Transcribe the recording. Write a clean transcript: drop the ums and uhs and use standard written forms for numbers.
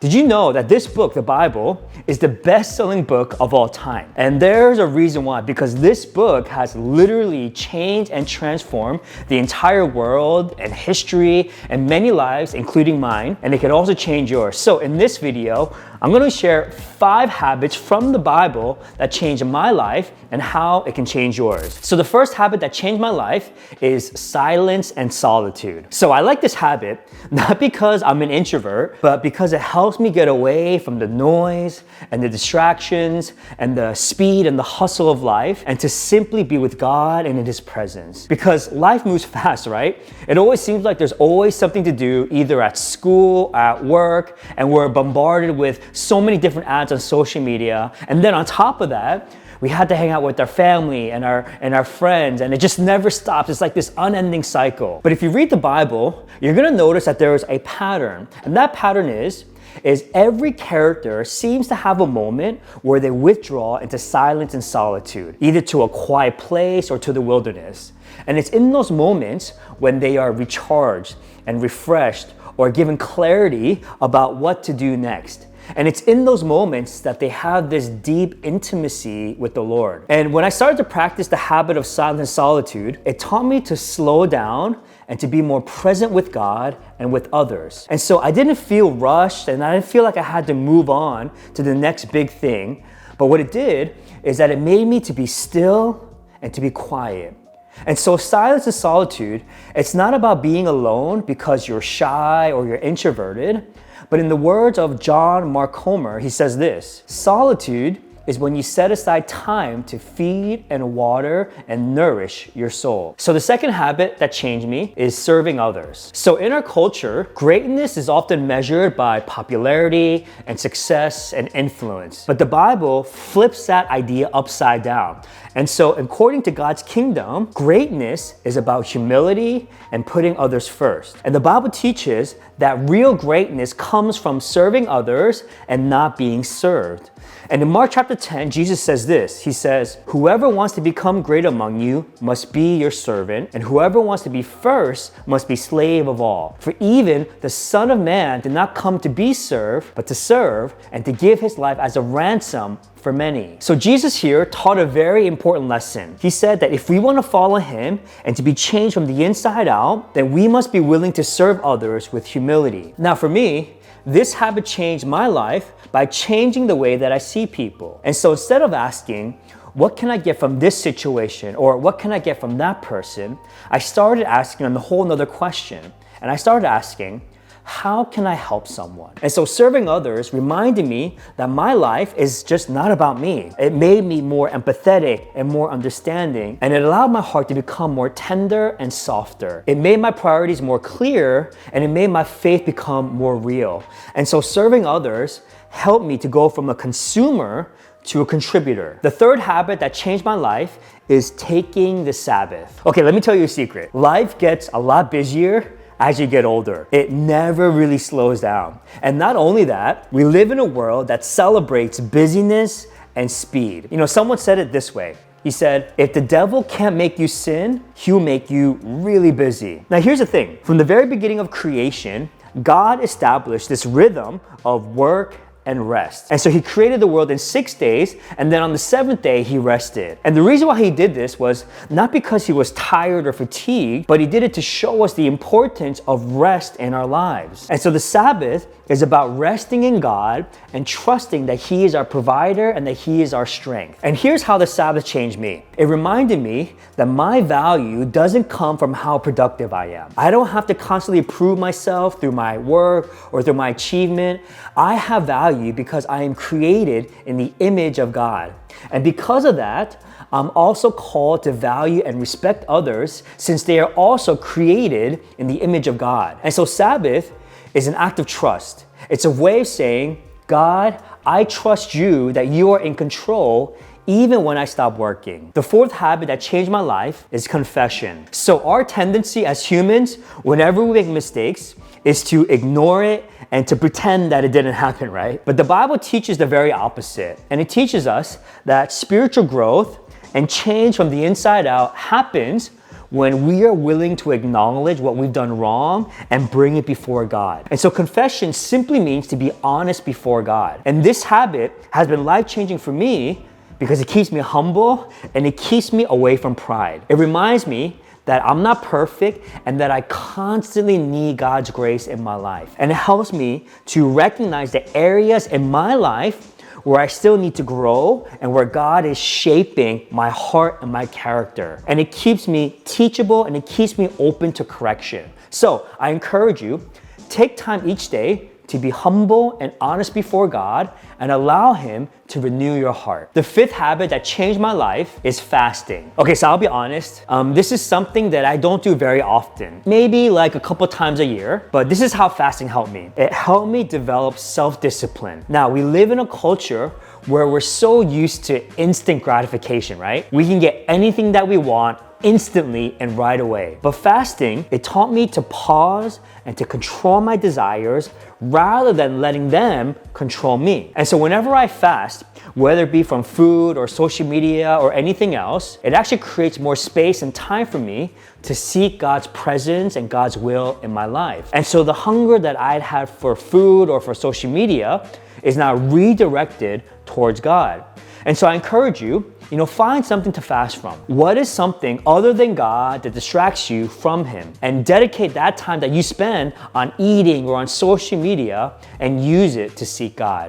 Did you know that this book, the Bible, is the best-selling book of all time? And there's a reason why, because this book has literally changed and transformed the entire world and history and many lives, including mine, and it can also change yours. So in this video, I'm going to share 5 habits from the Bible that changed my life and how it can change yours. So the first habit that changed my life is silence and solitude. So I like this habit, not because I'm an introvert, but because it helps me get away from the noise and the distractions and the speed and the hustle of life, and to simply be with God and in His presence. Because life moves fast, right? It always seems like there's always something to do, either at school, at work, and we're bombarded with so many different ads on social media. And then on top of that, we had to hang out with our family and our friends, and it just never stops. It's like this unending cycle. But if you read the Bible, you're gonna notice that there is a pattern. And that pattern is every character seems to have a moment where they withdraw into silence and solitude, either to a quiet place or to the wilderness. And it's in those moments when they are recharged and refreshed or given clarity about what to do next. And it's in those moments that they have this deep intimacy with the Lord. And when I started to practice the habit of silence and solitude, it taught me to slow down and to be more present with God and with others. And so I didn't feel rushed, and I didn't feel like I had to move on to the next big thing. But what it did is that it made me to be still and to be quiet. And so silence and solitude, it's not about being alone because you're shy or you're introverted. But in the words of John Mark Comer, he says this: solitude is when you set aside time to feed and water and nourish your soul. So the second habit that changed me is serving others. So in our culture, greatness is often measured by popularity and success and influence. But the Bible flips that idea upside down. And so according to God's kingdom, greatness is about humility and putting others first. And the Bible teaches that real greatness comes from serving others and not being served. And in Mark chapter 10, Jesus says this. He says, "Whoever wants to become great among you must be your servant, and whoever wants to be first must be slave of all. For even the Son of Man did not come to be served, but to serve and to give his life as a ransom for many." So Jesus here taught a very important lesson. He said that if we want to follow Him and to be changed from the inside out, then we must be willing to serve others with humility. Now for me, this habit changed my life by changing the way that I see people. And so instead of asking, what can I get from this situation, or what can I get from that person, I started asking a whole nother question. And I started asking, how can I help someone? And so serving others reminded me that my life is just not about me. It made me more empathetic and more understanding, and it allowed my heart to become more tender and softer. It made my priorities more clear, and it made my faith become more real. And so serving others helped me to go from a consumer to a contributor. The third habit that changed my life is taking the Sabbath. Okay, let me tell you a secret. Life gets a lot busier as you get older. It never really slows down. And not only that, we live in a world that celebrates busyness and speed. You know, someone said it this way. He said, if the devil can't make you sin, he'll make you really busy. Now here's the thing. From the very beginning of creation, God established this rhythm of work and rest. And so He created the world in 6 days, and then on the 7th day, He rested. And the reason why He did this was not because He was tired or fatigued, but He did it to show us the importance of rest in our lives. And so the Sabbath is about resting in God and trusting that He is our provider and that He is our strength. And here's how the Sabbath changed me. It reminded me that my value doesn't come from how productive I am. I don't have to constantly prove myself through my work or through my achievement. I have value because I am created in the image of God. And because of that, I'm also called to value and respect others, since they are also created in the image of God. And so Sabbath is an act of trust. It's a way of saying, God, I trust you that you are in control even when I stop working. The fourth habit that changed my life is confession. So our tendency as humans, whenever we make mistakes, is to ignore it and to pretend that it didn't happen, right? But the Bible teaches the very opposite. And it teaches us that spiritual growth and change from the inside out happens when we are willing to acknowledge what we've done wrong and bring it before God. And so confession simply means to be honest before God. And this habit has been life-changing for me because it keeps me humble and it keeps me away from pride. It reminds me that I'm not perfect and that I constantly need God's grace in my life. And it helps me to recognize the areas in my life where I still need to grow and where God is shaping my heart and my character. And it keeps me teachable and it keeps me open to correction. So I encourage you, take time each day to be humble and honest before God and allow Him to renew your heart. The fifth habit that changed my life is fasting. Okay, so I'll be honest, this is something that I don't do very often. Maybe like a couple times a year, but this is how fasting helped me. It helped me develop self-discipline. Now, we live in a culture where we're so used to instant gratification, right? We can get anything that we want instantly and right away. But fasting, it taught me to pause and to control my desires rather than letting them control me. And so whenever I fast, whether it be from food or social media or anything else, it actually creates more space and time for me to seek God's presence and God's will in my life. And so the hunger that I'd had for food or for social media is now redirected towards God. And so I encourage you, find something to fast from. What is something other than God that distracts you from Him? And dedicate that time that you spend on eating or on social media and use it to seek God.